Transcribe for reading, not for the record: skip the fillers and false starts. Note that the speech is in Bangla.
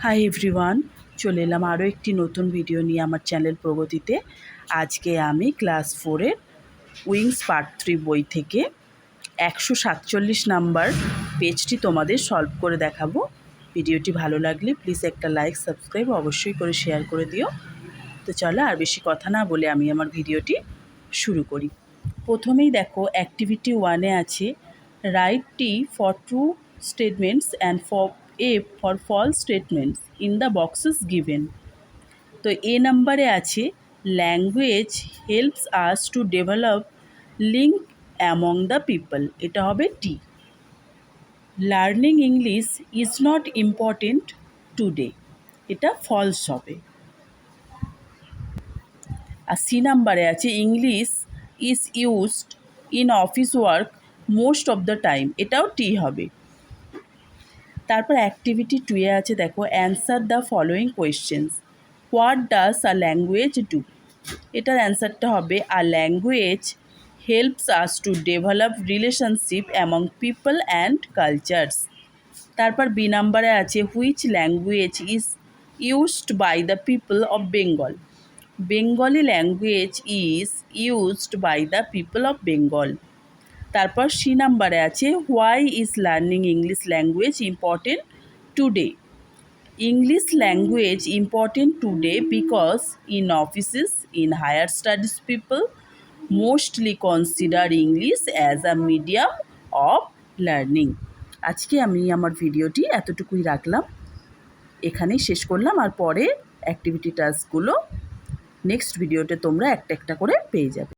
হাই এভরিওয়ান, চলে এলাম আরও একটি নতুন ভিডিও নিয়ে আমার চ্যানেল প্রগতিতে। আজকে আমি ক্লাস 4-এর উইংস পার্ট 3 বই থেকে 147 নাম্বার পেজটি তোমাদের সলভ করে দেখাবো। ভিডিওটি ভালো লাগলে প্লিজ একটা লাইক, সাবস্ক্রাইব অবশ্যই করে শেয়ার করে দিও। তো চলো আর বেশি কথা না বলে আমি আমার ভিডিওটি শুরু করি। প্রথমেই দেখো অ্যাক্টিভিটি 1-এ আছে write T for true statements and for false statements in the boxes given. তো এ নাম্বারে আছে language helps us to develop link among the people, এটা হবে T. Learning English is not important today, এটা ফলস হবে। আর সি নাম্বারে আছে English is used in office work most of the time, এটাও টি হবে। তারপর অ্যাক্টিভিটি 2-এ আছে দেখো answer the following questions. What does a language do, এটার অ্যান্সারটা হবে a language helps us to develop relationship among people and cultures. তারপর বি নাম্বারে আছে which language is used by the people of Bengal. Bengali language is used by the people of Bengal. তারপর সি নাম্বারে আছে why is learning English language important today. English language important today because in offices in higher studies people mostly consider English as a medium of learning. আজকে আমি আমার ভিডিওটি এতটুকুই রাখলাম, এখানেই শেষ করলাম। আর পরে অ্যাক্টিভিটি টাস্কগুলো নেক্সট ভিডিওতে তোমরা একটা একটা করে পেয়ে যাবে।